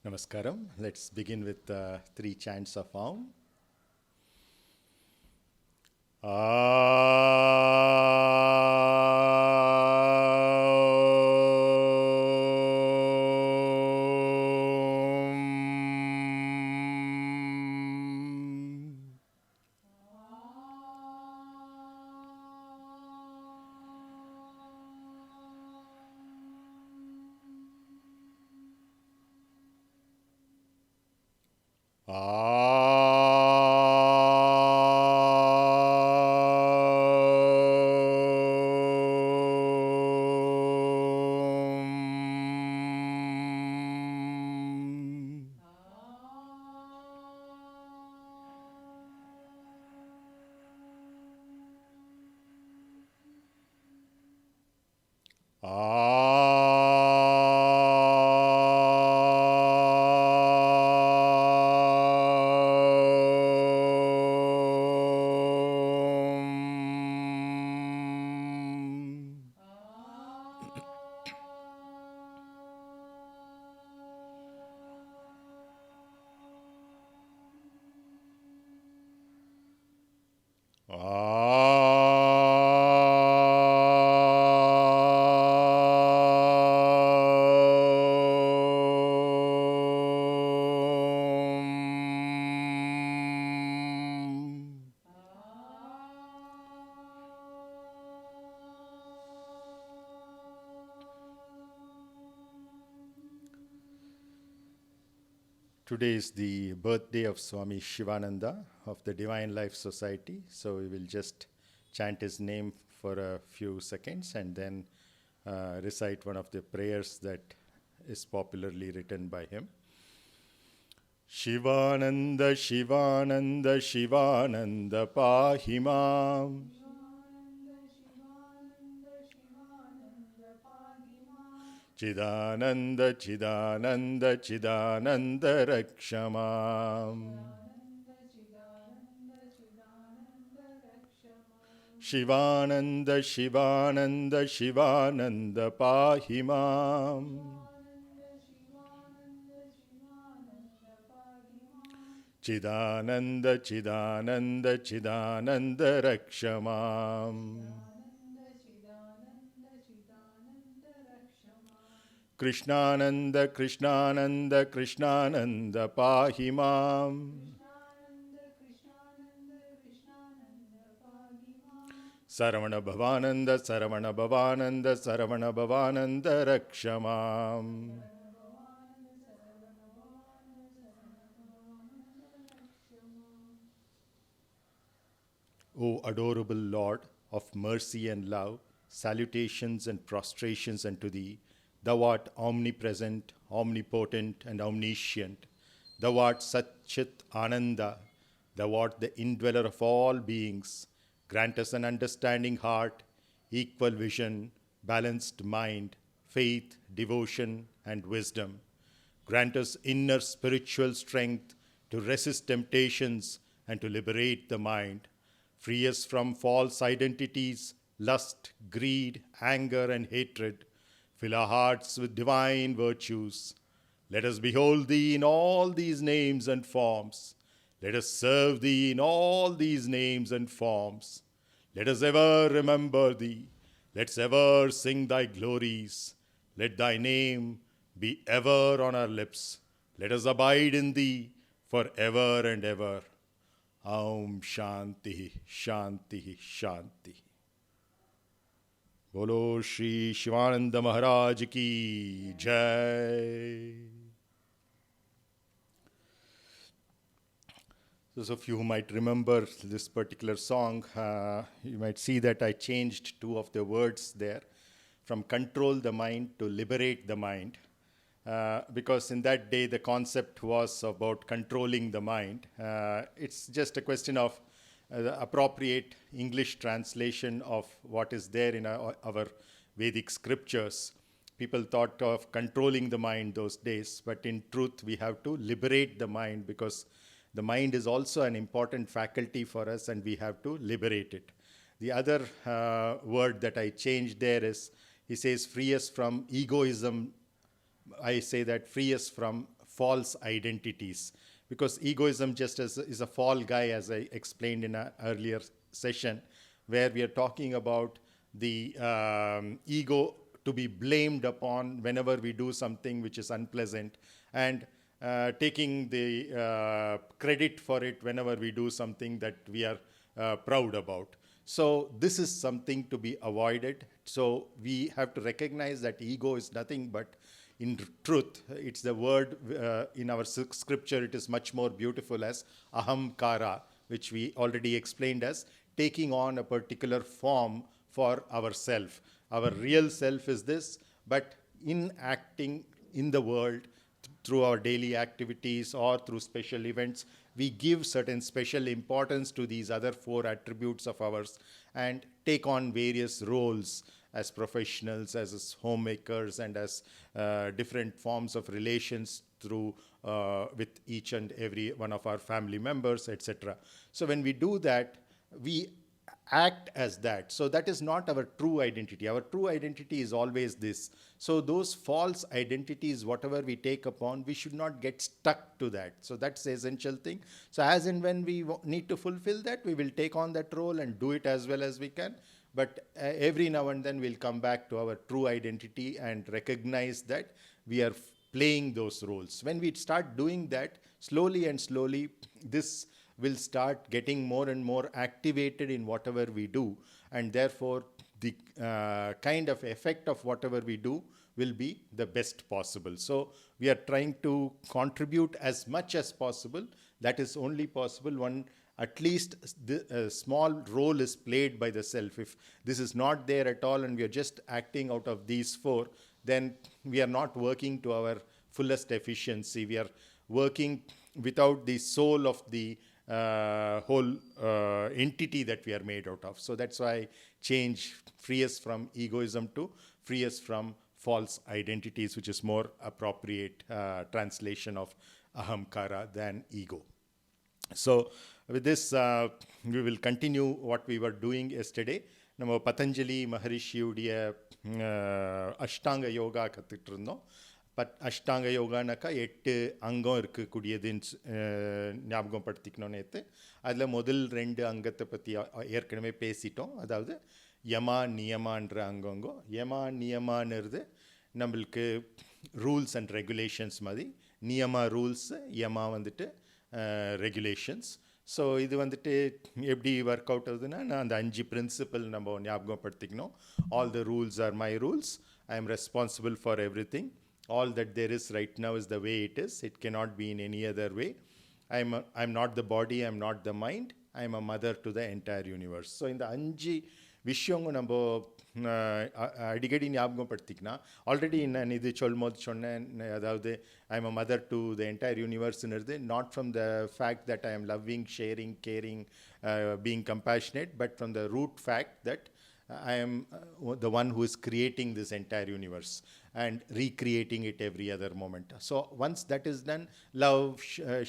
Namaskaram. Let's begin with three chants of Aum. Today is the birthday of Swami Shivananda of the Divine Life Society. So we will just chant his name for a few seconds and then recite one of the prayers that is popularly written by him. Shivananda, Shivananda, Shivananda, Pahimam. Chidananda, Chidananda, Chidananda Rakshamam. Shivananda, Shivananda, Shivananda Pahimam. Chidananda, Chidananda, Chidananda Rakshamam. Krishnananda, Krishnananda, Krishnananda Pahimam. Saravana Bhavananda, Saravana Bhavananda, Saravana Bhavananda Rakshamam. O adorable Lord of mercy and love, salutations and prostrations unto thee. Thou art omnipresent, omnipotent, and omniscient. Thou art Satchit Ananda. Thou art the indweller of all beings. Grant us an understanding heart, equal vision, balanced mind, faith, devotion, and wisdom. Grant us inner spiritual strength to resist temptations and to liberate the mind. Free us from false identities, lust, greed, anger, and hatred. Fill our hearts with divine virtues. Let us behold Thee in all these names and forms. Let us serve Thee in all these names and forms. Let us ever remember Thee. Let's ever sing Thy glories. Let Thy name be ever on our lips. Let us abide in Thee forever and ever. Aum Shanti, Shanti, Shanti. Bolo Shri Shivananda Maharaj Ki Jai. Those of you who might remember this particular song, you might see that I changed two of the words there from control the mind to liberate the mind. Because in that day the concept was about controlling the mind. It's just a question of the appropriate English translation of what is there in our Vedic scriptures. People thought of controlling the mind those days, but in truth we have to liberate the mind, because the mind is also an important faculty for us and we have to liberate it. The other word that I changed there is, he says, free us from egoism. I say that free us from false identities. Because egoism just is a fall guy, as I explained in an earlier session, where we are talking about the ego to be blamed upon whenever we do something which is unpleasant, and taking the credit for it whenever we do something that we are proud about. So this is something to be avoided. So we have to recognize that ego is nothing but, in truth, it's the word in our scripture, it is much more beautiful as ahamkara, which we already explained as taking on a particular form for ourself. Our real self is this, but in acting in the world, through our daily activities or through special events, we give certain special importance to these other four attributes of ours and take on various roles as professionals, as homemakers, and as different forms of relations through with each and every one of our family members, etc. So when we do that, we act as that. So that is not our true identity. Our true identity is always this. So those false identities, whatever we take upon, we should not get stuck to that. So that's the essential thing. So as and when we need to fulfill that, we will take on that role and do it as well as we can. But every now and then we'll come back to our true identity and recognize that we are playing those roles. When we start doing that, slowly and slowly, this will start getting more and more activated in whatever we do, and therefore the kind of effect of whatever we do will be the best possible. So we are trying to contribute as much as possible. That is only possible when at least a small role is played by the self. If this is not there at all and we are just acting out of these four, then we are not working to our fullest efficiency. We are working without the soul of the whole entity that we are made out of. So that's why change, free us from egoism to free us from false identities, which is more appropriate translation of ahamkara than ego. So with this, we will continue what we were doing yesterday. நம்ம பதஞ்சலி மகரிஷியுடைய அஷ்டாங்க யோகா கற்றுட்டு இருந்தோம். அஷ்டாங்க யோகானாக்கா 8 அங்கம் இருக்கக்கூடியதுன்னு ஞாபகம் படுத்திக்கணும். நேற்று அதில் முதல் 2 அங்கத்தை பற்றி ஏற்கனவே பேசிட்டோம். அதாவது யமா நியமான்ற அங்கங்கோ. யமா நியமானது நம்மளுக்கு ரூல்ஸ் அண்ட் ரெகுலேஷன்ஸ் மாதிரி. நியமா ரூல்ஸ், யமா வந்துட்டு ரெகுலேஷன்ஸ். ஸோ இது வந்துட்டு எப்படி ஒர்க் அவுட் ஆகுதுன்னா, நான் அந்த 5 பிரின்சிபல் நம்ம ஞாபகப்படுத்திக்கணும். All the rules are my rules. I am responsible for everything. All that there is right now is the way it is. It cannot be in any other way. I'm not the body, I'm not the mind. I'm a mother to the entire universe. So இந்த 5 விஷயங்க நம்ம அடிக்கடி ஞாபகப்படுத்திக்கினா, already நான் இது சொல்லும்போது சொன்னேன். அதாவது I am a mother to the entire யூனிவர்ஸ்ன்றது not from the fact that I am loving, sharing, caring, being compassionate, but from the root fact that I am the one who is creating this entire universe and recreating it every other moment. So once that is done, love,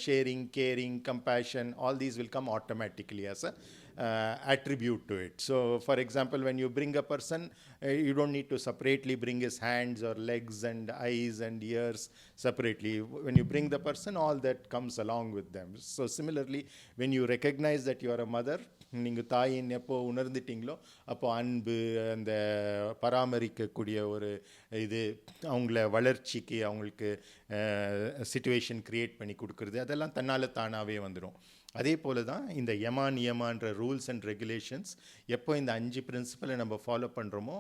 sharing, caring, compassion, all these will come automatically as a attribute to it. So for example, when you bring a person, you don't need to separately bring his hands or legs and eyes and ears separately. When you bring the person, all that comes along with them. So similarly, when you recognize that you are a mother, நீங்கள் தாயின்னு எப்போ உணர்ந்துட்டீங்களோ அப்போ அன்பு, அந்த பராமரிக்கக்கூடிய ஒரு இது, அவங்கள வளர்ச்சிக்கு அவங்களுக்கு சிச்சுவேஷன் க்ரியேட் பண்ணி கொடுக்குறது, அதெல்லாம் தன்னால் தானாகவே வந்துடும். அதே போல் தான் இந்த யமா நியமான்ற ரூல்ஸ் அண்ட் ரெகுலேஷன்ஸ் எப்போ இந்த 5 பிரின்சிபலை நம்ம ஃபாலோ பண்ணுறோமோ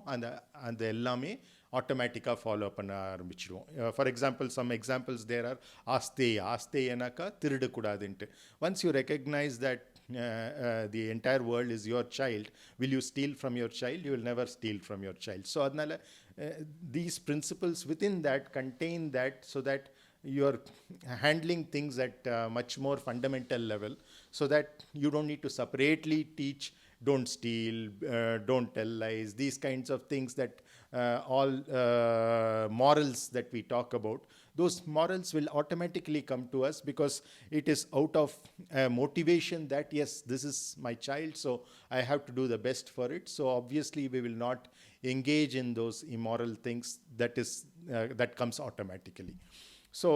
அந்த எல்லாமே ஆட்டோமேட்டிக்காக ஃபாலோ பண்ண ஆரம்பிச்சிடுவோம். For example, some examples there are ஆஸ்தேயனாக்கா திருடக்கூடாதுன்ட்டு. Once you recognise that the entire world is your child, will you steal from your child? You will never steal from your child. So adnala these principles within that contain that, so that you are handling things at much more fundamental level, so that you don't need to separately teach don't steal, don't tell lies, these kinds of things, that all morals that we talk about, those morals will automatically come to us because it is out of motivation that yes, this is my child, so I have to do the best for it. So obviously we will not engage in those immoral things. That comes automatically. So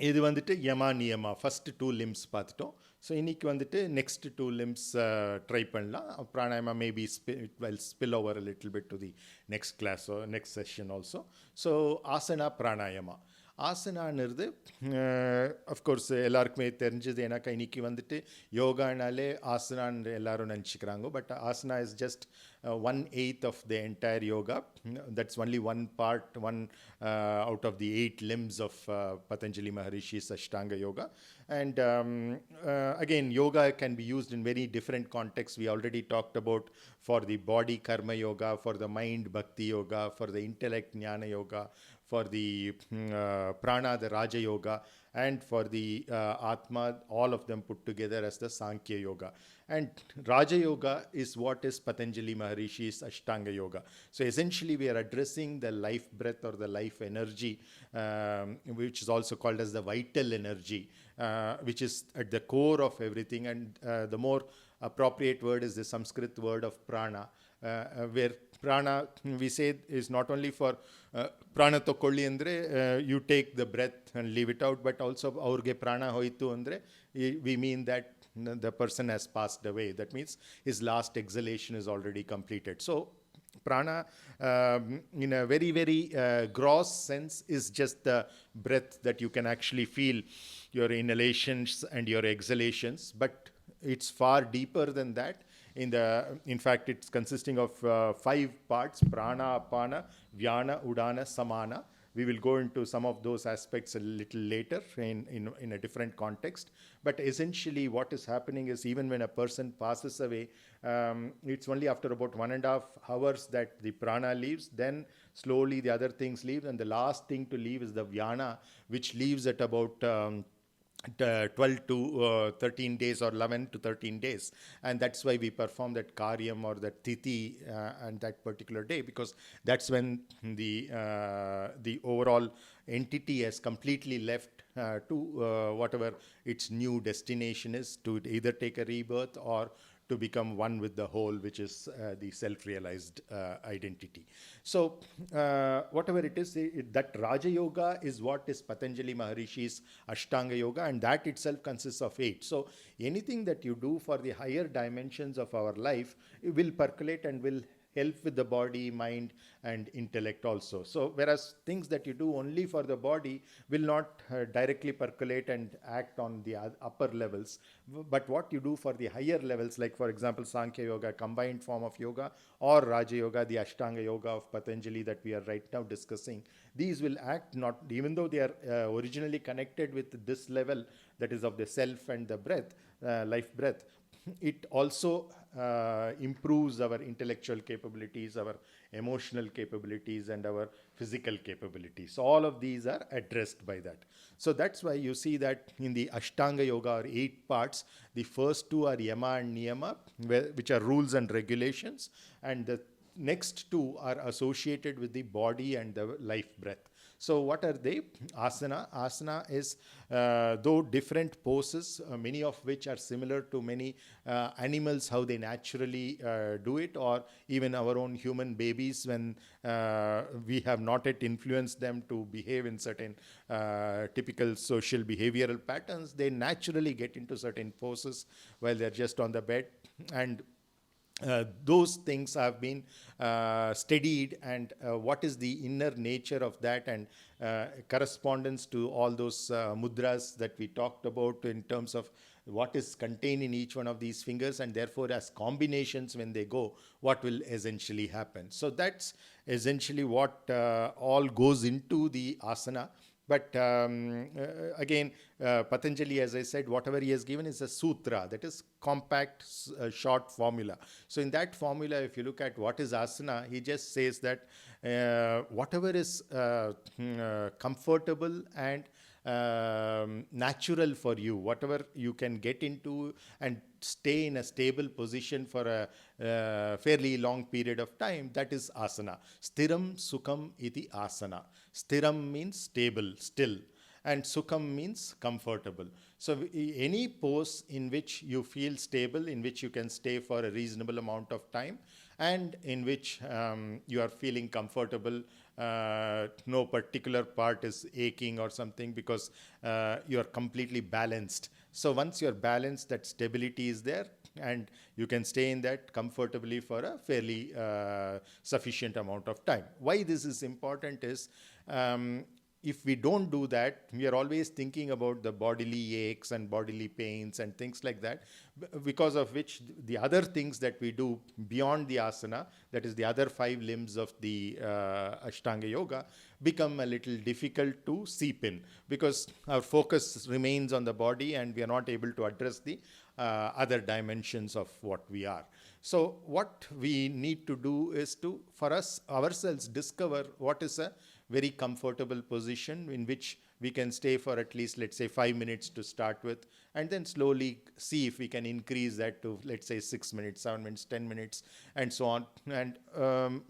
இது வந்துட்டு yama niyama first 2 limbs பார்த்துட்டோம். So இன்றைக்கி வந்துட்டு next 2 limbs try பண்ணலாம். Pranayama maybe it will spill over little bit to the next class next session also. So asana pranayama ஆசனான்றது of course எல்லாருக்குமே தெரிஞ்சது. ஏன்னாக்கா இன்றைக்கி வந்துட்டு யோகானாலே ஆசனான்னு எல்லாரும் நினச்சிக்கிறாங்க. But asana is just 1/8 of the entire yoga. That's only one part, one out of the 8 limbs of Patanjali Maharishi's Ashtanga Yoga. And again, yoga can be used in very different contexts. We already talked about for the body karma yoga, for the mind bhakti yoga, for the intellect jnana yoga, for the prana, the Raja Yoga, and for the Atma, all of them put together as the Sankhya Yoga. And Raja Yoga is what is Patanjali Maharishi's Ashtanga Yoga. So essentially we are addressing the life breath or the life energy, which is also called as the vital energy, which is at the core of everything. And the more appropriate word is the Sanskrit word of prana, where prana we say is not only for prana tokolli andre you take the breath and leave it out, but also aurge prana hoitu andre we mean that the person has passed away. That means his last exhalation is already completed. So prana in a very very gross sense is just the breath that you can actually feel your inhalations and your exhalations, but it's far deeper than that. In fact, it's consisting of 5 parts: prana, apana, vyana, udana, samana. We will go into some of those aspects a little later in a different context. But essentially what is happening is, even when a person passes away, it's only after about 1.5 hours that the prana leaves. Then slowly the other things leave, and the last thing to leave is the vyana, which leaves at about 12 to 13 days or 11 to 13 days. And that's why we perform that karyam or that tithi and that particular day, because that's when the overall entity has completely left to whatever its new destination is, to either take a rebirth or to become one with the whole, which is the self-realized identity. So whatever it is, that Raja Yoga is what is Patanjali Maharishi's Ashtanga Yoga, and that itself consists of 8. So anything that you do for the higher dimensions of our life, it will percolate and will help with the body, mind, and intellect also. So whereas things that you do only for the body will not directly percolate and act on the upper levels, but what you do for the higher levels, like for example Sankhya Yoga, combined form of yoga, or Raja Yoga, the Ashtanga Yoga of Patanjali that we are right now discussing, these will act, not even though they are originally connected with this level, that is of the self and the breath, life breath, it also improves our intellectual capabilities, our emotional capabilities, and our physical capabilities. So all of these are addressed by that. So that's why you see that in the Ashtanga Yoga, or 8 parts, the first 2 are Yama and Niyama, which are rules and regulations, and the next 2 are associated with the body and the life breath. So what are they? Asana. Asana is, though different poses, many of which are similar to many animals, how they naturally do it, or even our own human babies, when we have not yet influenced them to behave in certain typical social behavioral patterns, they naturally get into certain poses while they're just on the bed. And those things have been studied, and what is the inner nature of that, and correspondence to all those mudras that we talked about, in terms of what is contained in each one of these fingers, and therefore as combinations when they go, what will essentially happen. So that's essentially what all goes into the asana. But again, Patanjali, as I said, whatever he has given is a sutra, that is compact, short formula. So in that formula, if you look at what is asana, he just says that whatever is comfortable and natural for you, whatever you can get into and stay in a stable position for a fairly long period of time, that is asana. Stiram sukham iti asana. Stiram means stable, still, and sukham means comfortable. So any pose in which you feel stable, in which you can stay for a reasonable amount of time, and in which you are feeling comfortable no particular part is aching or something, because you are completely balanced. So once you're balanced, that stability is there, and you can stay in that comfortably for a fairly sufficient amount of time. Why this is important is, if we don't do that, we are always thinking about the bodily aches and bodily pains and things like that, because of which the other things that we do beyond the asana, that is the other 5 limbs of the Ashtanga Yoga, become a little difficult to seep in, because our focus remains on the body and we are not able to address the other dimensions of what we are. So what we need to do is to, for us, ourselves, discover what is a very comfortable position in which we can stay for at least, let's say, 5 minutes to start with, and then slowly see if we can increase that to, let's say, 6 minutes, 7 minutes, 10 minutes, and so on. And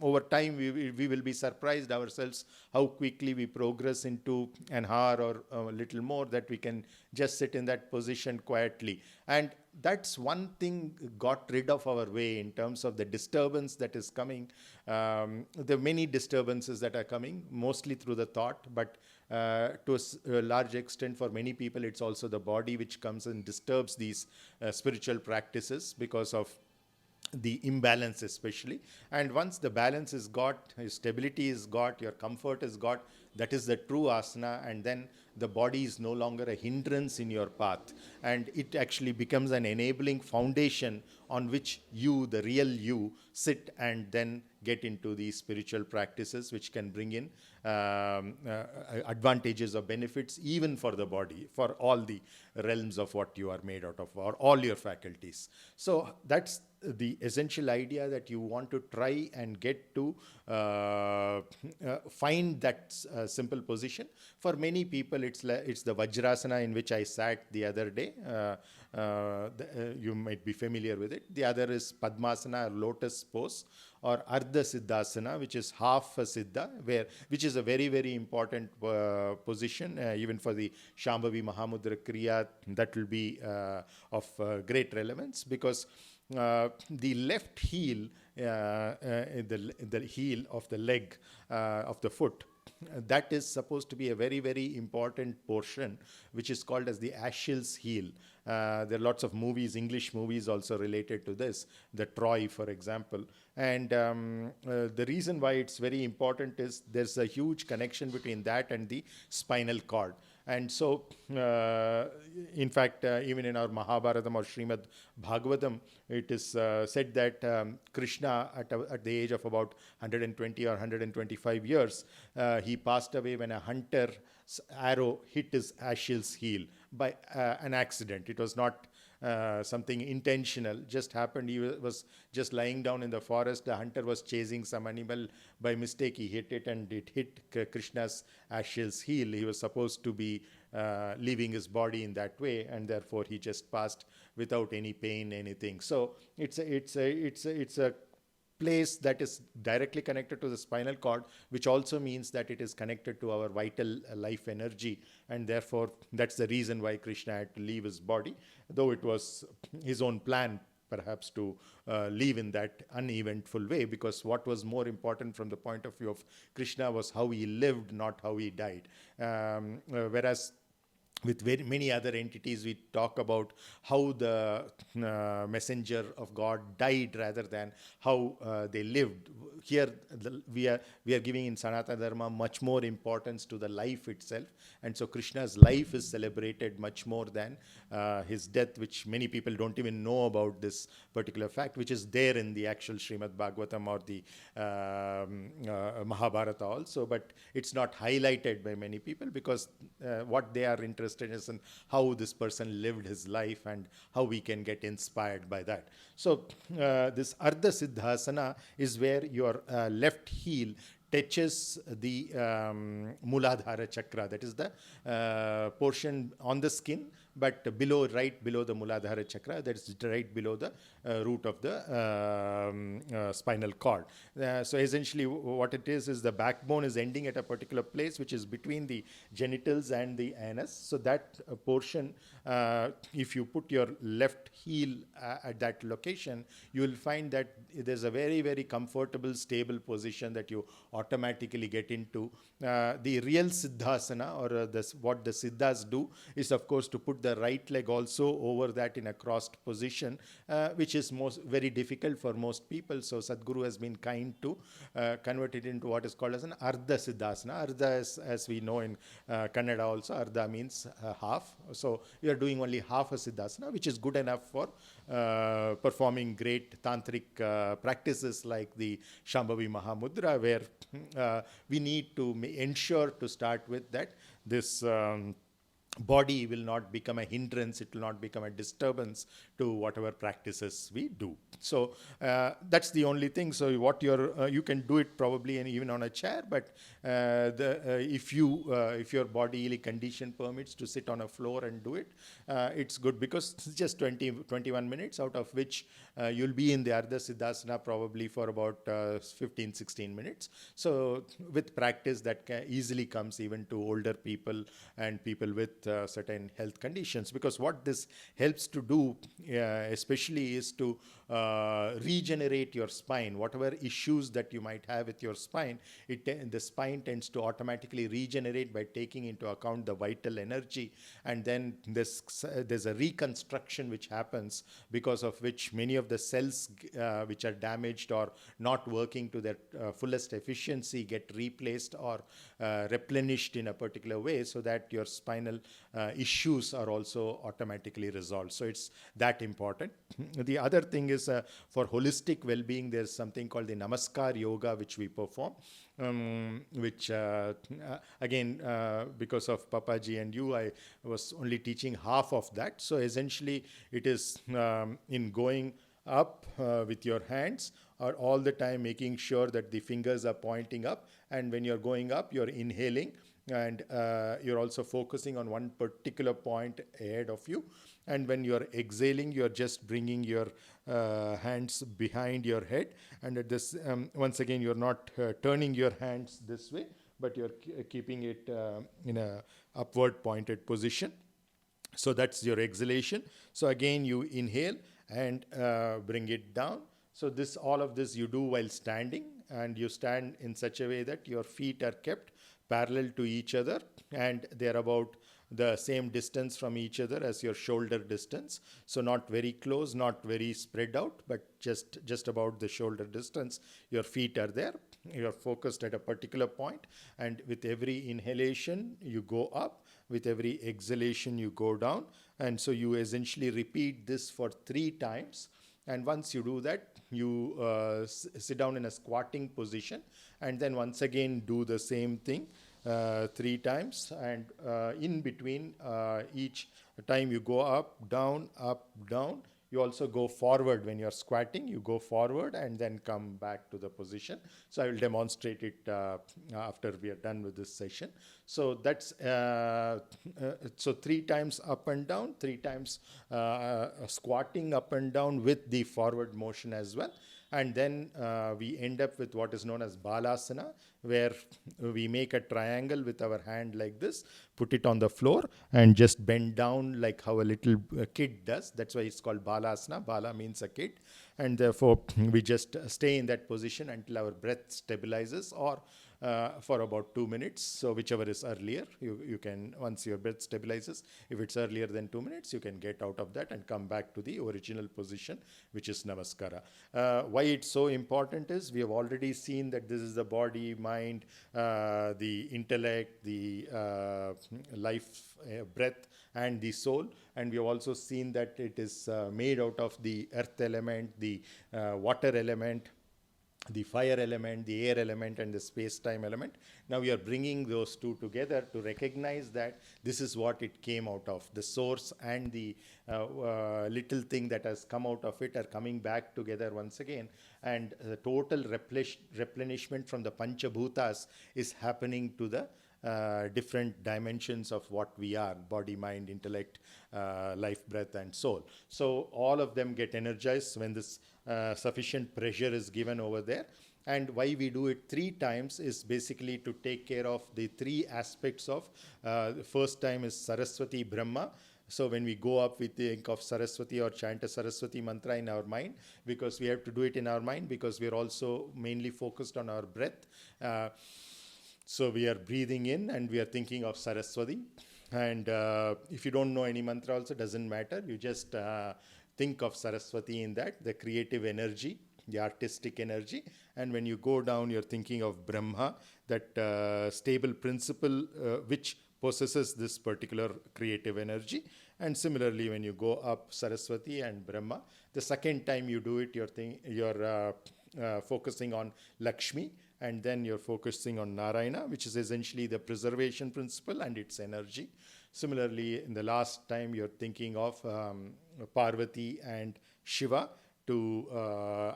over time, we will be surprised ourselves how quickly we progress into an hour or a little more, that we can just sit in that position quietly. And that's one thing got rid of our way in terms of the disturbance that is coming. There are many disturbances that are coming, mostly through the thought, but to a large extent, for many people, it's also the body which comes and disturbs these spiritual practices because of the imbalance especially. And once the balance is got, stability is got, your comfort is got, that is the true asana, and then the body is no longer a hindrance in your path, and it actually becomes an enabling foundation on which you, the real you, sit and then get into these spiritual practices which can bring in advantages or benefits even for the body, for all the realms of what you are made out of, or all your faculties. So that's the essential idea, that you want to try and get to find that simple position. For many people, it's the Vajrasana in which I sat the other day. You might be familiar with it. The other is Padmasana, or lotus pose, or Ardha Siddhasana, which is half a Siddha, which is a very, very important position. Even for the Shambhavi Mahamudra Kriya, that will be of great relevance, because the left heel, the heel of the leg, of the foot, that is supposed to be a very, very important portion, which is called as the Achilles heel. There are lots of movies, English movies also related to this, the Troy, for example. And the reason why it's very important is there's a huge connection between that and the spinal cord. And so, in fact, even in our Mahabharatam or Srimad Bhagavatam, it is said that Krishna, at the age of about 120 or 125 years, he passed away when a hunter's arrow hit his Achilles heel by an accident. It was not something intentional, just happened. He was just lying down in the forest. The hunter was chasing some animal. By mistake, he hit it, and it hit Krishna's Achilles heel. He was supposed to be leaving his body in that way, and therefore he just passed without any pain, anything. So it's a place that is directly connected to the spinal cord, which also means that it is connected to our vital life energy, and therefore that's the reason why Krishna had to leave his body, though it was his own plan perhaps to live in that uneventful way, because what was more important from the point of view of Krishna was how he lived, not how he died. Whereas with many other entities, we talk about how the messenger of God died rather than how they lived. Here, we are giving in Sanatana Dharma much more importance to the life itself. And so Krishna's life is celebrated much more than his death, which many people don't even know about this particular fact, which is there in the actual Srimad Bhagavatam or the Mahabharata also. But it's not highlighted by many people, because what they are interested is in how this person lived his life and how we can get inspired by that. So this Ardha Siddhasana is where your left heel touches the Muladhara chakra, that is the portion on the skin but right below the Muladhara chakra, that's right below the root of the spinal cord. So essentially what it is the backbone is ending at a particular place which is between the genitals and the anus. So that portion, if you put your left heel at that location, you will find that there's a very, very comfortable, stable position that you automatically get into. The real Siddhasana, or what the Siddhas do, is of course to put the right leg also over that in a crossed position, which is very difficult for most people. So Sadhguru has been kind to convert it into what is called as an Ardha Siddhasana. Ardha is, as we know in Kannada also, Ardha means half. So you are doing only half a Siddhasana, which is good enough for performing great tantric practices like the Shambhavi Mahamudra, where we need to ensure to start with that this body will not become a hindrance, it will not become a disturbance to whatever practices we do. So that's the only thing. So what you can do it probably even on a chair, but if your bodily condition permits to sit on a floor and do it, it's good, because it's just 21 minutes, out of which you'll be in the Ardha Siddhasana probably for about 15-16 minutes. So with practice that easily comes even to older people and people with certain health conditions, because what this helps to do especially is to regenerate your spine. Whatever issues that you might have with your spine, the spine tends to automatically regenerate by taking into account the vital energy, and then there's a reconstruction which happens, because of which many of the cells which are damaged or not working to their fullest efficiency get replaced or replenished in a particular way, so that your spinal issues are also automatically resolved. So it's that important. The other thing is for holistic well-being, there's something called the Namaskar Yoga which we perform, which again, because of Papaji and you, I was only teaching half of that. So essentially it is in going up with your hands, or all the time making sure that the fingers are pointing up, and when you're going up, you're inhaling, and you're also focusing on one particular point ahead of you. And when you're exhaling, you're just bringing your hands behind your head, and at this once again, you're not turning your hands this way, but you're keeping it in a upward pointed position. So that's your exhalation. So again, you inhale and bring it down. So all of this you do while standing, and you stand in such a way that your feet are kept parallel to each other, and they're about the same distance from each other as your shoulder distance. So not very close, not very spread out, but just about the shoulder distance. Your feet are there. You're focused at a particular point, and with every inhalation, you go up. With every exhalation, you go down. And so you essentially repeat this for 3 times. And once you do that, you sit down in a squatting position, and then once again do the same thing 3 times. And in between each time you go up, down, you also go forward. When you're squatting, you go forward and then come back to the position. So I will demonstrate it after we are done with this session. So that's so 3 times up and down, 3 times squatting up and down with the forward motion as well. And then we end up with what is known as Balasana, where we make a triangle with our hand like this, put it on the floor, and just bend down like how a little kid does. That's why it's called Balasana. Bala means a kid. And therefore, we just stay in that position until our breath stabilizes, or for about 2 minutes. So whichever is earlier, you can, once your breath stabilizes, if it's earlier than 2 minutes, you can get out of that and come back to the original position, which is Namaskara. Why it's so important is we have already seen that this is the body, mind, the intellect, the life, breath, and the soul. And we have also seen that it is made out of the earth element, the water element, the fire element, the air element, and the space-time element. Now we are bringing those two together to recognize that this is what it came out of. The source and the little thing that has come out of it are coming back together once again. And the total replenishment from the Panchabhutas is happening to the different dimensions of what we are: body, mind, intellect, life, breath, and soul. So all of them get energized when this sufficient pressure is given over there. And why we do it 3 times is basically to take care of the 3 aspects of, the first time is Saraswati Brahma. So when we go up, we think of Saraswati or chant a Saraswati mantra in our mind, because we have to do it in our mind, because we are also mainly focused on our breath. So we are breathing in and we are thinking of Saraswati. And if you don't know any mantra also, doesn't matter. You just think of Saraswati in that, the creative energy, the artistic energy. And when you go down, you're thinking of Brahma, that stable principle which possesses this particular creative energy. And similarly, when you go up, Saraswati and Brahma. The second time you do it, you're focusing on Lakshmi, and then you're focusing on Narayana, which is essentially the preservation principle and its energy. Similarly, in the last time, you're thinking of Parvati and Shiva, to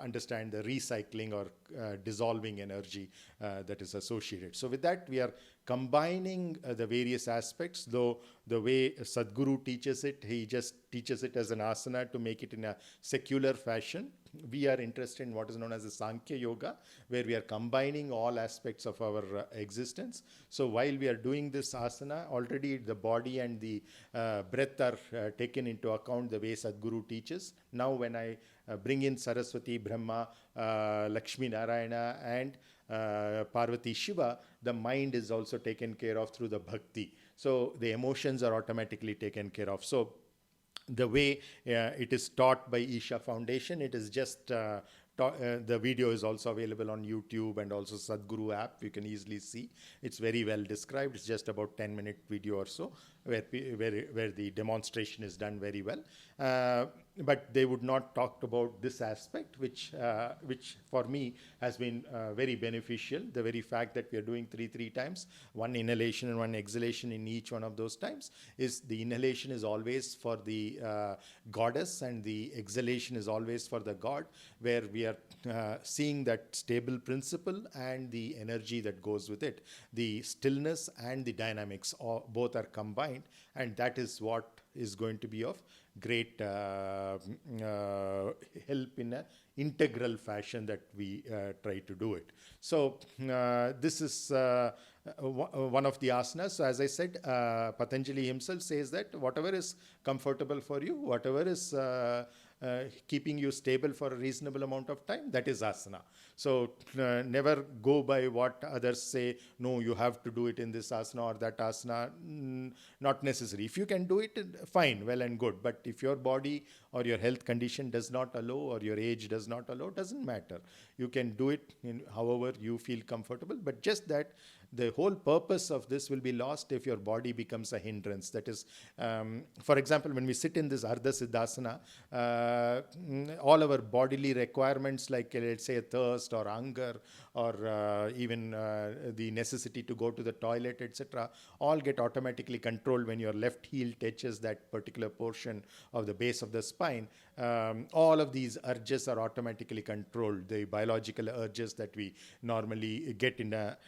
understand the recycling or dissolving energy that is associated. So with that, we are combining the various aspects, though the way Sadhguru teaches it, he just teaches it as an asana to make it in a secular fashion. We are interested in what is known as the Sankhya Yoga, where we are combining all aspects of our existence. So while we are doing this asana, already the body and the breath are taken into account the way Sadhguru teaches. Now when I bring in Saraswati, Brahma, Lakshmi, Narayana, and Parvati, Shiva, the mind is also taken care of through the bhakti. So the emotions are automatically taken care of. So the way it is taught by Isha Foundation, it is just the video is also available on YouTube and also Sadhguru app. You can easily see. It's very well described. It's just about 10-minute video or so, where the demonstration is done very well. But they would not talk about this aspect, which for me has been very beneficial. The very fact that we are doing three times, one inhalation and one exhalation in each one of those times, is the inhalation is always for the goddess and the exhalation is always for the god, where we are seeing that stable principle and the energy that goes with it. The stillness and the dynamics, both are combined, and that is what is going to be of great help in an integral fashion that we try to do it. So this is one of the asanas. So as I said, Patanjali himself says that whatever is comfortable for you, whatever is keeping you stable for a reasonable amount of time, that is asana. So never go by what others say, no, you have to do it in this asana or that asana. Not necessary. If you can do it, fine, well and good. But if your body or your health condition does not allow, or your age does not allow, doesn't matter. You can do it in however you feel comfortable, but just that the whole purpose of this will be lost if your body becomes a hindrance. That is, for example, when we sit in this Ardha Siddhasana, all our bodily requirements, like let's say a thirst or hunger or even the necessity to go to the toilet, etc., all get automatically controlled when your left heel touches that particular portion of the base of the spine. All of these urges are automatically controlled, the biological urges that we normally get in a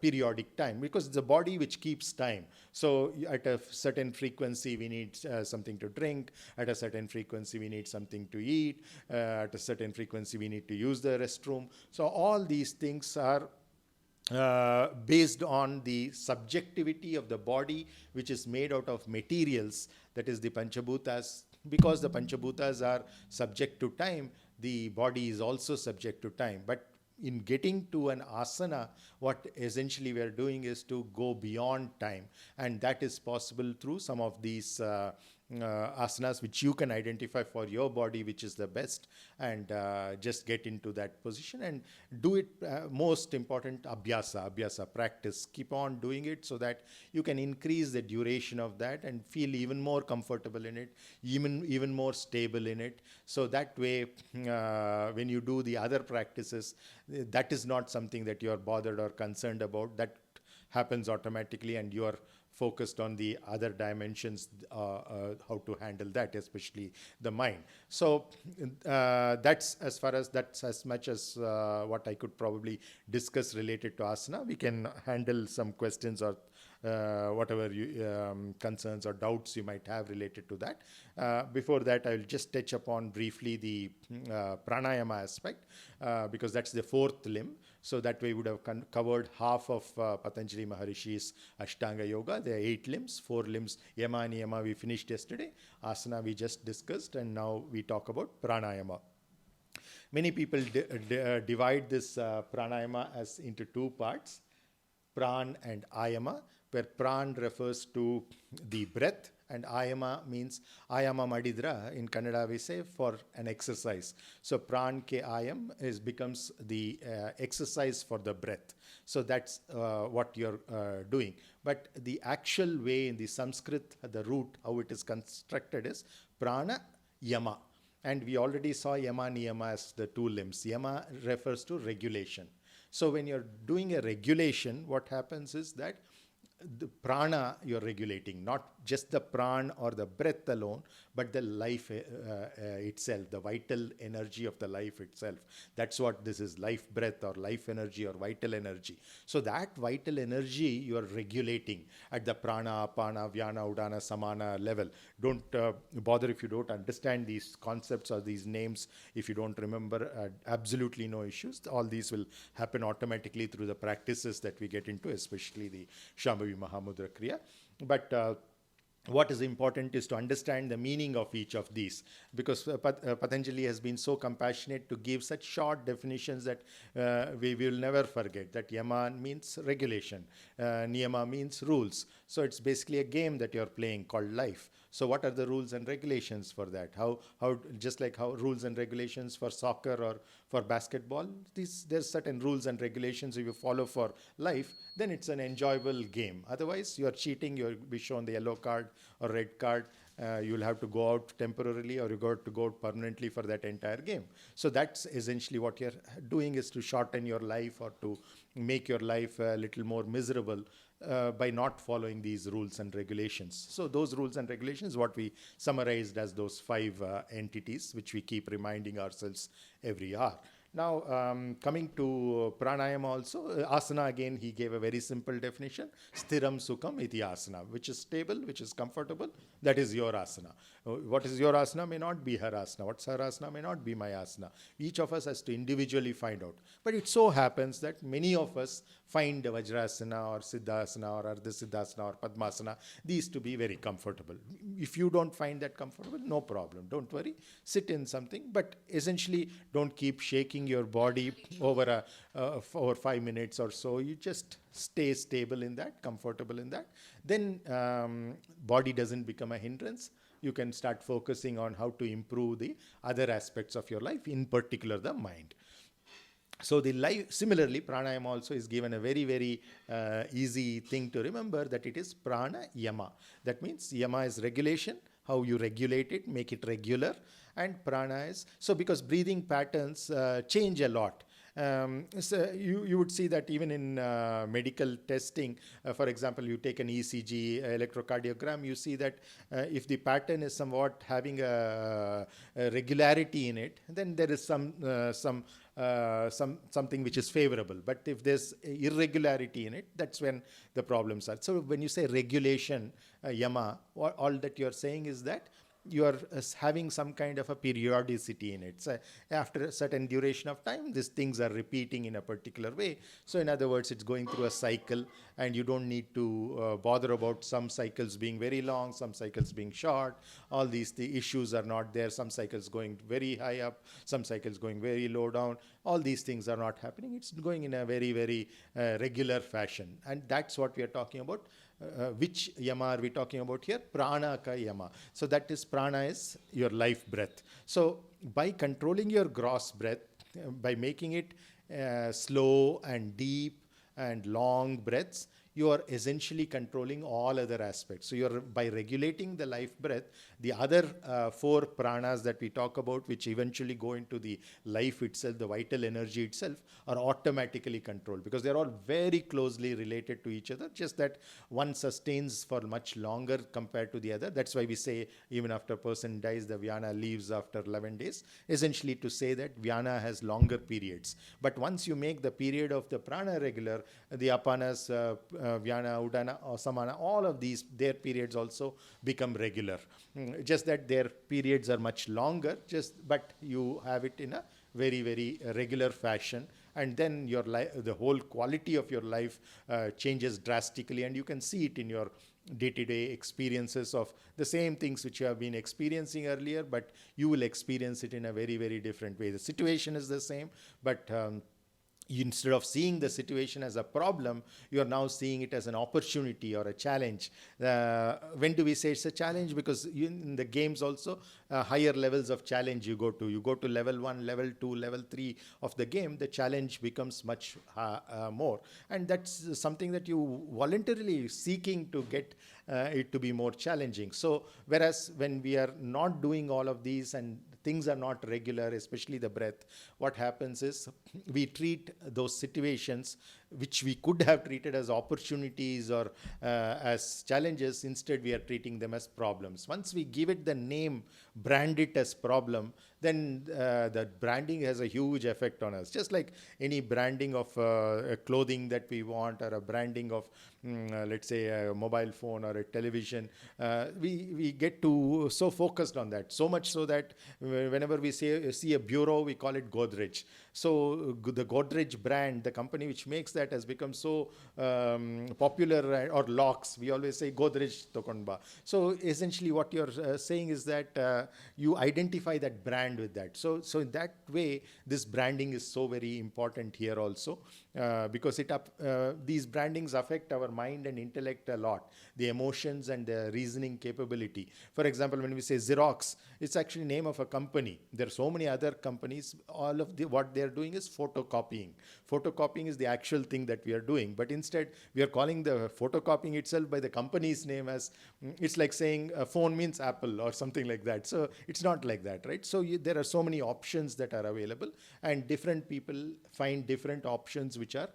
periodic time, because it's the body which keeps time. So at a certain frequency, we need something to drink. At a certain frequency, we need something to eat. At a certain frequency, we need to use the restroom. So all these things are based on the subjectivity of the body, which is made out of materials, that is the Panchabhutas. Because the Panchabhutas are subject to time, the body is also subject to time. But in getting to an asana, what essentially we are doing is to go beyond time. And that is possible through some of these asanas, which you can identify for your body, which is the best, and just get into that position and do it. Most important, abhyasa, practice. Keep on doing it so that you can increase the duration of that and feel even more comfortable in it, even more stable in it. So that way, when you do the other practices, that is not something that you are bothered or concerned about. That happens automatically, and you are focused on the other dimensions, how to handle that, especially the mind. So that's as much as what I could probably discuss related to asana. We can handle some questions or whatever concerns or doubts you might have related to that. Before that, I will just touch upon briefly the pranayama aspect, because that's the fourth limb. So that way we would have covered half of Patanjali Maharishi's Ashtanga Yoga. There are 8 limbs, 4 limbs. Yama and Niyama we finished yesterday. Asana we just discussed, and now we talk about pranayama. Many people divide this pranayama as into 2 parts, pran and ayama, where pran refers to the breath and ayama means ayama madidra in Kannada we say for an exercise. So pran ke ayam becomes the exercise for the breath. So that's what you're doing. But the actual way in the Sanskrit, the root, how it is constructed is prana yama. And we already saw yama niyama as the 2 limbs. Yama refers to regulation. So when you're doing a regulation, what happens is that the prana you're regulating, not just the pran or the breath alone, but the life itself, the vital energy of the life itself. That's what this is, life breath or life energy or vital energy. So that vital energy you are regulating at the prana, apana, vyana, udana, samana level. Don't bother if you don't understand these concepts or these names. If you don't remember, absolutely no issues. All these will happen automatically through the practices that we get into, especially the Shambhavi Mahamudra Kriya. But what is important is to understand the meaning of each of these, because Patanjali has been so compassionate to give such short definitions that we will never forget that yama means regulation, niyama means rules. So it's basically a game that you're playing called life. So what are the rules and regulations for that? How just like how rules and regulations for soccer or for basketball, there's certain rules and regulations if you follow for life, then it's an enjoyable game. Otherwise, you're cheating, you'll be shown the yellow card or red card. You'll have to go out temporarily, or you got to go out permanently for that entire game. So that's essentially what you're doing, is to shorten your life or to make your life a little more miserable by not following these rules and regulations. So those rules and regulations, what we summarized as those 5 entities, which we keep reminding ourselves every hour. Now, coming to pranayama also, asana again, he gave a very simple definition, sthiram sukham iti asana, which is stable, which is comfortable, that is your asana. What is your asana may not be her asana. What's her asana may not be my asana. Each of us has to individually find out. But it so happens that many of us find Vajrasana or Siddhasana or Ardha Siddhasana or Padmasana, these to be very comfortable. If you don't find that comfortable, no problem. Don't worry. Sit in something, but essentially don't keep shaking your body over 5 minutes or so. You just stay stable in that, comfortable in that. Then body doesn't become a hindrance. You can start focusing on how to improve the other aspects of your life, in particular the mind. So the life, similarly, pranayama also is given a very, very easy thing to remember, that it is prana yama. That means yama is regulation, how you regulate it, make it regular, and prana is, so because breathing patterns change a lot. So you would see that even in medical testing, for example, you take an ECG, electrocardiogram, you see that if the pattern is somewhat having a regularity in it, then there is something which is favorable. But if there's irregularity in it, that's when the problems are. So when you say regulation, yama, all that you're saying is that you are having some kind of a periodicity in it. So after a certain duration of time, these things are repeating in a particular way. So in other words, it's going through a cycle, and you don't need to bother about some cycles being very long, some cycles being short. All these the issues are not there. Some cycles going very high up, some cycles going very low down. All these things are not happening. It's going in a very, very regular fashion. And that's what we are talking about. Which yama are we talking about here? Prana ka yama. So that is, prana is your life breath. So by controlling your gross breath, by making it slow and deep and long breaths, you are essentially controlling all other aspects. So you're, by regulating the life breath, the other 4 pranas that we talk about, which eventually go into the life itself, the vital energy itself, are automatically controlled, because they're all very closely related to each other, just that one sustains for much longer compared to the other. That's why we say even after a person dies, the vyana leaves after 11 days, essentially to say that vyana has longer periods. But once you make the period of the prana regular, the apanas Vyana, Udana, or Samana, all of these, their periods also become regular. Just that their periods are much longer, but you have it in a very, very regular fashion. And then your life, the whole quality of your life changes drastically, and you can see it in your day-to-day experiences of the same things which you have been experiencing earlier, but you will experience it in a very, very different way. The situation is the same, but instead of seeing the situation as a problem, you are now seeing it as an opportunity or a challenge. When do we say it's a challenge? Because in the games also, higher levels of challenge you go to. You go to level 1, level 2, level 3 of the game, the challenge becomes much more. And that's something that you voluntarily seeking to get it to be more challenging. So whereas when we are not doing all of these and things are not regular, especially the breath, what happens is we treat those situations which we could have treated as opportunities or as challenges. Instead, we are treating them as problems. Once we give it the name, brand it as problem, then the branding has a huge effect on us. Just like any branding of a clothing that we want, or a branding of, let's say, a mobile phone or a television, we get to so focused on that, so much so that whenever we see a bureau, we call it Godrej. So the Godrej brand, the company which makes that, has become so popular. Or locks, we always say Godrej Tokonba. So essentially what you're saying is that you identify that brand with that. So in that way, this branding is so very important here also, because these brandings affect our mind and intellect a lot, the emotions and the reasoning capability. For example, when we say Xerox, it's actually name of a company. There are so many other companies. All of what they are doing is photocopying. Photocopying is the actual thing that we are doing, but instead we are calling the photocopying itself by the company's name as, it's like saying a phone means Apple or something like that. So it's not like that, right? So there are so many options that are available, and different people find different options which are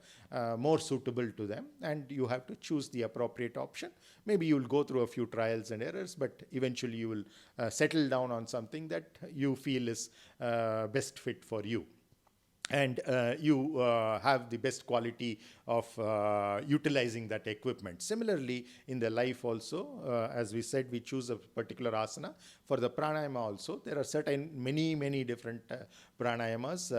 more suitable to them, and you have to choose the appropriate option. Maybe you will go through a few trials and errors, but eventually you will settle down on something that you feel is best fit for you. And you have the best quality of utilizing that equipment. Similarly, in the life also, as we said, we choose a particular asana. For the pranayama also, there are many different pranayamas.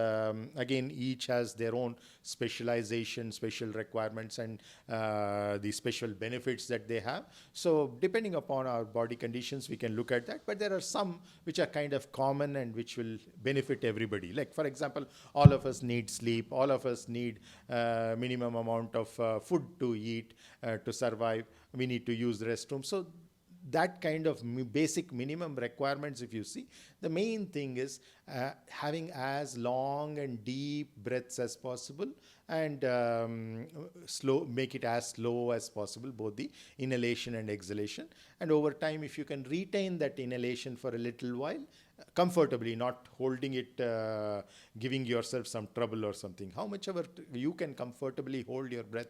Again, each has their own specialization, special requirements, and the special benefits that they have. So depending upon our body conditions, we can look at that. But there are some which are kind of common and which will benefit everybody. Like, for example, all of us need sleep. All of us need minimum amount of food to eat to survive. We need to use the restroom. So that kind of basic minimum requirements, if you see, the main thing is having as long and deep breaths as possible, and make it as slow as possible, both the inhalation and exhalation. And over time, if you can retain that inhalation for a little while, comfortably, not holding it, giving yourself some trouble or something. How much ever you can comfortably hold your breath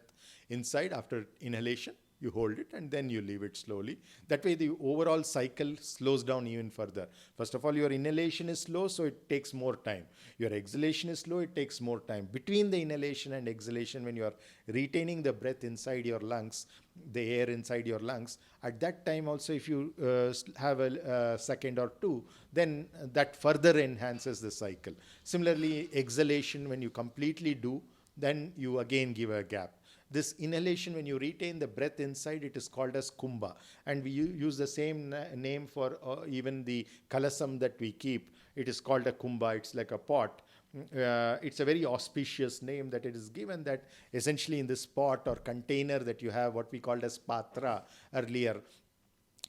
inside after inhalation, you hold it and then you leave it slowly. That way the overall cycle slows down even further. First of all, your inhalation is slow, so it takes more time. Your exhalation is slow, it takes more time. Between the inhalation and exhalation, when you are retaining the breath inside your lungs, the air inside your lungs, at that time also, if you have a second or two, then that further enhances the cycle. Similarly, exhalation, when you completely do, then you again give a gap. This inhalation, when you retain the breath inside, it is called as kumbha. And we use the same name for even the kalasam that we keep. It is called a kumbha. It's like a pot. It's a very auspicious name that it is given, that essentially in this pot or container that you have, what we called as patra earlier,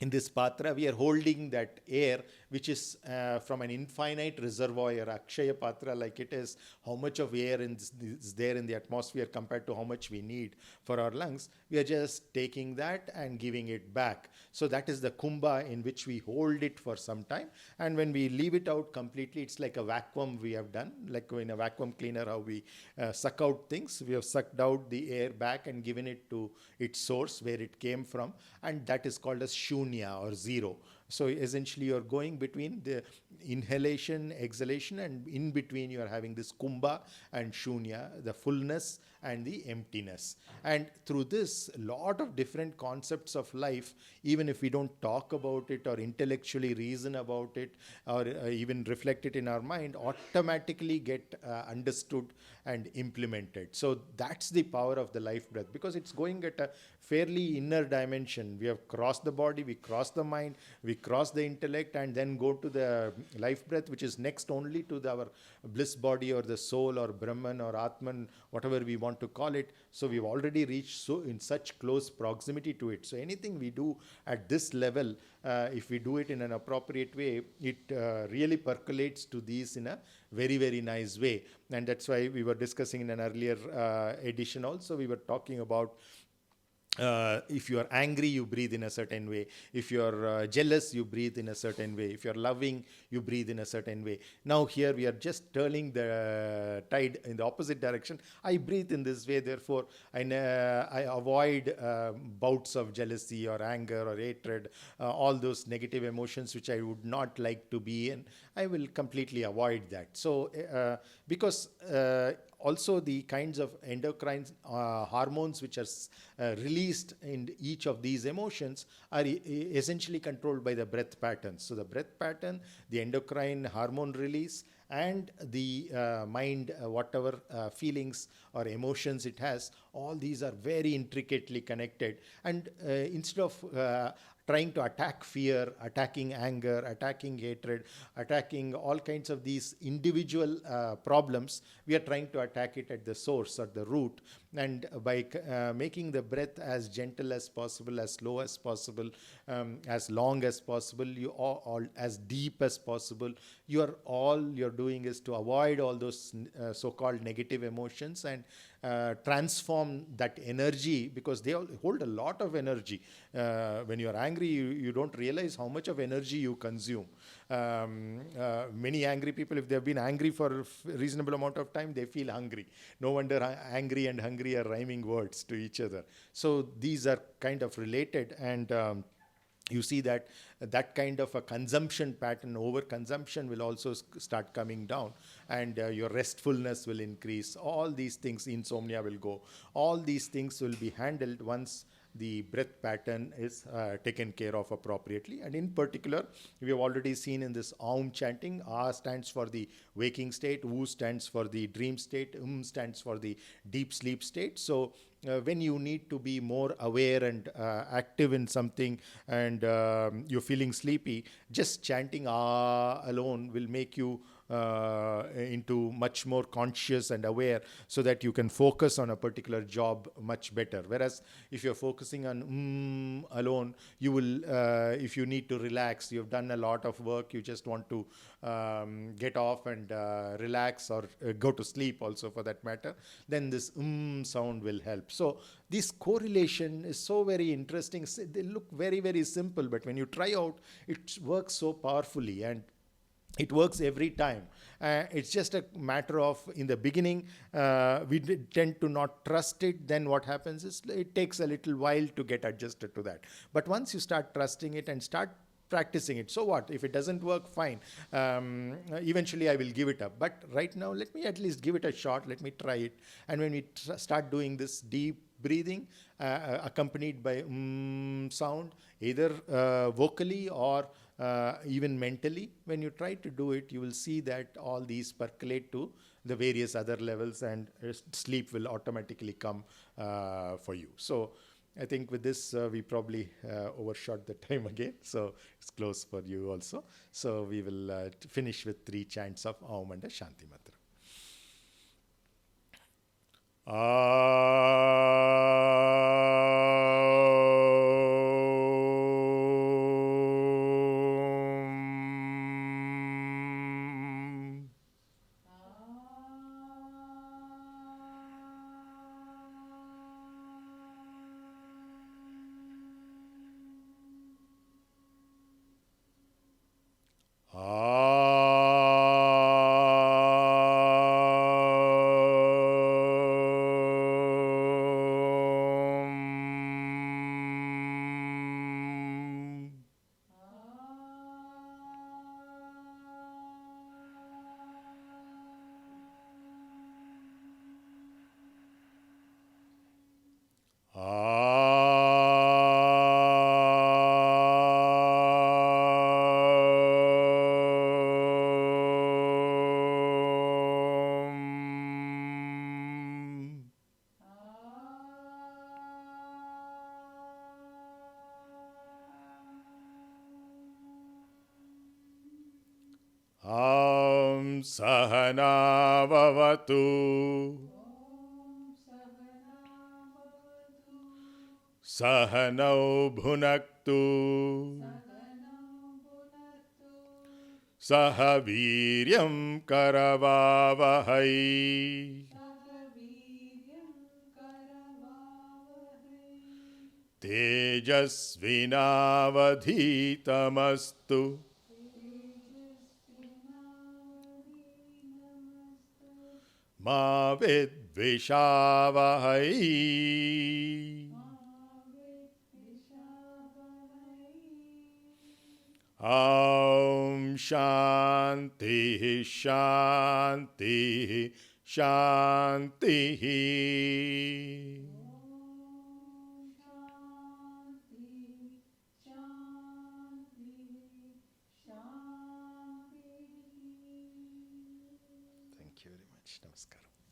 in this patra, we are holding that air, which is from an infinite reservoir, Akshaya Patra, like it is, how much of air is there in the atmosphere compared to how much we need for our lungs. We are just taking that and giving it back. So that is the kumbha in which we hold it for some time. And when we leave it out completely, it's like a vacuum we have done, like in a vacuum cleaner, how we suck out things. We have sucked out the air back and given it to its source where it came from. And that is called as shunya or zero. So essentially you're going between the inhalation, exhalation, and in between you are having this kumbha and shunya, the fullness and the emptiness. And through this, a lot of different concepts of life, even if we don't talk about it or intellectually reason about it or even reflect it in our mind, automatically get understood and implemented. So that's the power of the life breath, because it's going at a fairly inner dimension. We have crossed the body, we cross the mind, we cross the intellect, and then go to the life breath, which is next only to our bliss body or the soul or Brahman or Atman, whatever we want to call it. So we've already reached so in such close proximity to it. So anything we do at this level, if we do it in an appropriate way, it really percolates to these in a very, very nice way. And that's why we were discussing in an earlier edition also, we were talking about if you are angry, you breathe in a certain way. If you are jealous, you breathe in a certain way. If you are loving, you breathe in a certain way. Now here we are just turning the tide in the opposite direction. I breathe in this way, therefore I avoid bouts of jealousy or anger or hatred, all those negative emotions which I would not like to be in. I will completely avoid that. So because also the kinds of endocrine hormones which are released in each of these emotions are essentially controlled by the breath patterns. So the breath pattern, the endocrine hormone release, and the mind, whatever feelings or emotions it has, all these are very intricately connected. And instead of trying to attack fear, attacking anger, attacking hatred, attacking all kinds of these individual problems, we are trying to attack it at the source or the root. And by making the breath as gentle as possible, as slow as possible, as long as possible, you all as deep as possible, all you're doing is to avoid all those so-called negative emotions and transform that energy, because they all hold a lot of energy. When you're angry, you don't realize how much of energy you consume. Many angry people, if they've been angry for a reasonable amount of time, they feel hungry. No wonder angry and hungry are rhyming words to each other. So these are kind of related, and you see that that kind of a consumption pattern, overconsumption, will also start coming down, and your restfulness will increase. All these things, insomnia will go. All these things will be handled once the breath pattern is taken care of appropriately. And in particular, we have already seen in this Aum chanting, A stands for the waking state, U stands for the dream state, stands for the deep sleep state. So when you need to be more aware and active in something, and you're feeling sleepy, just chanting alone will make you into much more conscious and aware, so that you can focus on a particular job much better. Whereas if you're focusing on alone, you will, if you need to relax, you've done a lot of work, you just want to get off and relax, or go to sleep also for that matter, then this sound will help. So this correlation is so very interesting. They look very, very simple, but when you try out, it works so powerfully, and it works every time. It's just a matter of, in the beginning, we tend to not trust it. Then what happens is it takes a little while to get adjusted to that. But once you start trusting it and start practicing it, so what? If it doesn't work, fine. Eventually I will give it up. But right now, let me at least give it a shot. Let me try it. And when we start doing this deep breathing, accompanied by sound, either vocally or even mentally, when you try to do it, you will see that all these percolate to the various other levels, and sleep will automatically come for you. So I think with this, we probably overshot the time again. So it's close for you also. So we will finish with 3 chants of Aum and a Shanti Mantra. Om Sahana Bhavatu Sahanau Bhunaktu Sahaviryam Karavavahai Tejasvinavadhitamastu Ma Vidvishavahai Om Shanti Shanti Shanti. Thank you very much. Namaskaram.